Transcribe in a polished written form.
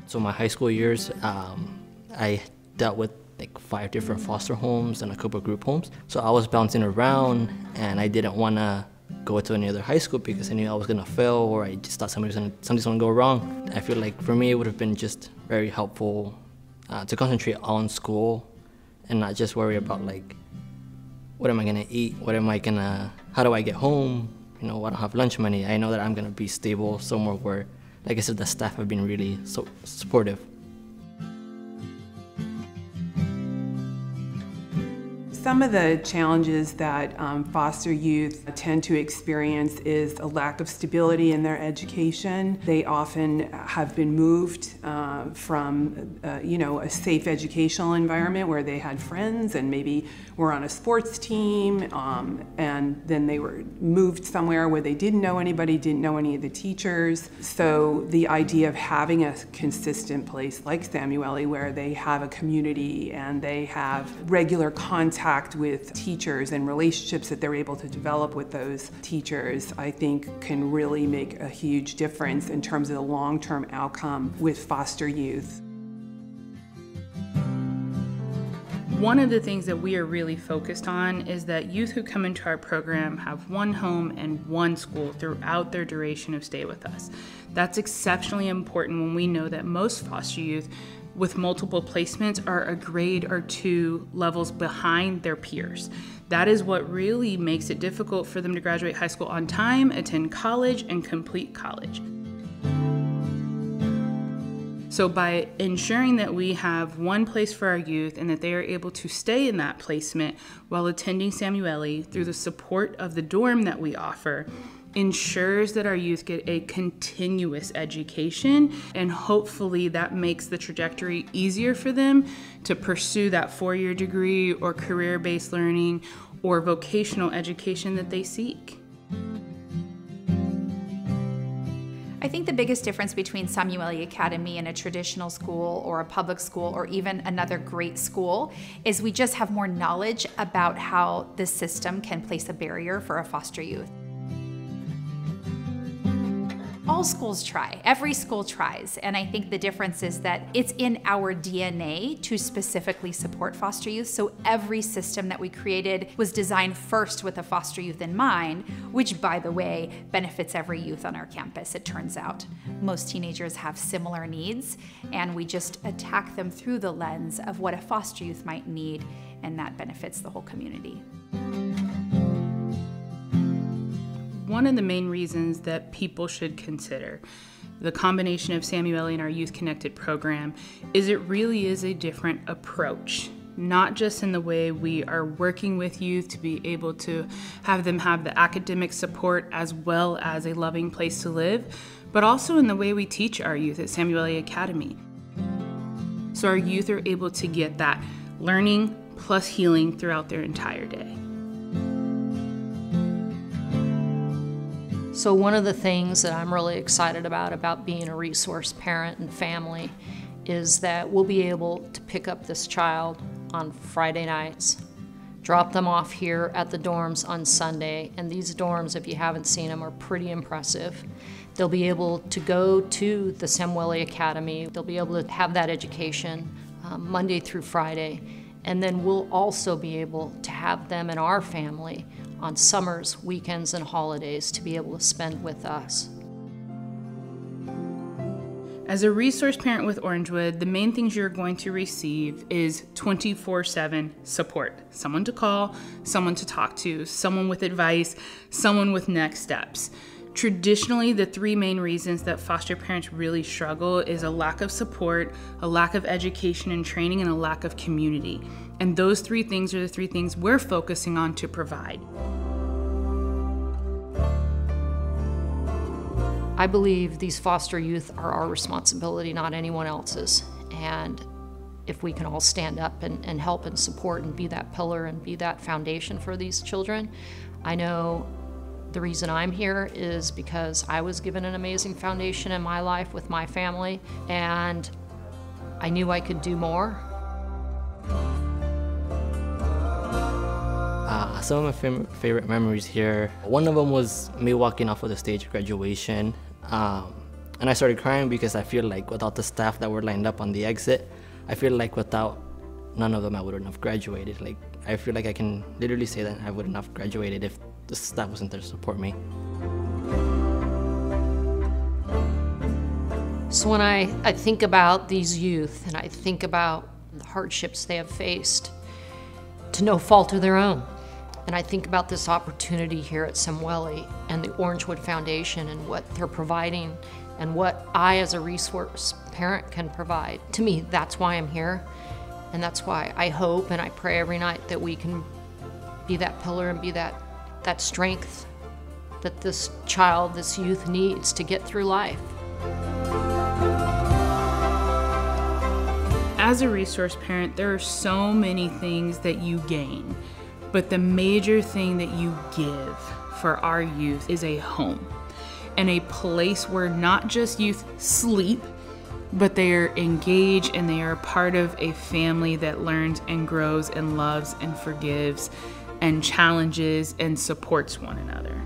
So my high school years, I dealt with like 5 different foster homes and a couple of group homes. So I was bouncing around, and I didn't want to go to any other high school because I knew I was going to fail, or I just thought something's going to go wrong. I feel like for me it would have been just very helpful to concentrate on school and not just worry about like, what am I going to eat? How do I get home? I don't have lunch money. I know that I'm going to be stable somewhere where, like I said, the staff have been really so supportive. Some of the challenges that foster youth tend to experience is a lack of stability in their education. They often have been moved from a safe educational environment where they had friends and maybe were on a sports team, and then they were moved somewhere where they didn't know anybody, didn't know any of the teachers. So the idea of having a consistent place like Samueli where they have a community and they have regular contact with teachers and relationships that they're able to develop with those teachers, I think can really make a huge difference in terms of the long-term outcome with foster youth. One of the things that we are really focused on is that youth who come into our program have one home and one school throughout their duration of stay with us. That's exceptionally important when we know that most foster youth with multiple placements are a grade or 2 levels behind their peers. That is what really makes it difficult for them to graduate high school on time, attend college, and complete college. So by ensuring that we have one place for our youth and that they are able to stay in that placement while attending Samueli through the support of the dorm that we offer, ensures that our youth get a continuous education, and hopefully that makes the trajectory easier for them to pursue that 4-year degree or career-based learning or vocational education that they seek. I think the biggest difference between Samueli Academy and a traditional school or a public school or even another great school is we just have more knowledge about how the system can place a barrier for a foster youth. All schools try, every school tries, and I think the difference is that it's in our DNA to specifically support foster youth, so every system that we created was designed first with a foster youth in mind, which, by the way, benefits every youth on our campus, it turns out. Most teenagers have similar needs, and we just attack them through the lens of what a foster youth might need, and that benefits the whole community. One of the main reasons that people should consider the combination of Samueli and our Youth Connected program is it really is a different approach, not just in the way we are working with youth to be able to have them have the academic support as well as a loving place to live, but also in the way we teach our youth at Samueli Academy. So our youth are able to get that learning plus healing throughout their entire day. So one of the things that I'm really excited about being a resource parent and family is that we'll be able to pick up this child on Friday nights, drop them off here at the dorms on Sunday, and these dorms, if you haven't seen them, are pretty impressive. They'll be able to go to the Samueli Academy, they'll be able to have that education Monday through Friday, and then we'll also be able to have them and our family on summers, weekends, and holidays to be able to spend with us. As a resource parent with Orangewood, the main things you're going to receive is 24/7 support. Someone to call, someone to talk to, someone with advice, someone with next steps. Traditionally, the 3 main reasons that foster parents really struggle is a lack of support, a lack of education and training, and a lack of community. And those 3 things are the 3 things we're focusing on to provide. I believe these foster youth are our responsibility, not anyone else's. And if we can all stand up and help and support and be that pillar and be that foundation for these children, I know the reason I'm here is because I was given an amazing foundation in my life with my family, and I knew I could do more. Some of my favorite memories here, one of them was me walking off of the stage at graduation. And I started crying because I feel like without the staff that were lined up on the exit, I feel like without none of them I wouldn't have graduated. Like, I feel like I can literally say that I wouldn't have graduated if the staff wasn't there to support me. So when I think about these youth and I think about the hardships they have faced to no fault of their own, and I think about this opportunity here at Samueli and the Orangewood Foundation and what they're providing and what I as a resource parent can provide, to me, that's why I'm here. And that's why I hope and I pray every night that we can be that pillar and be that strength that this child, this youth needs to get through life. As a resource parent, there are so many things that you gain, but the major thing that you give for our youth is a home and a place where not just youth sleep, but they are engaged and they are part of a family that learns and grows and loves and forgives and challenges and supports one another.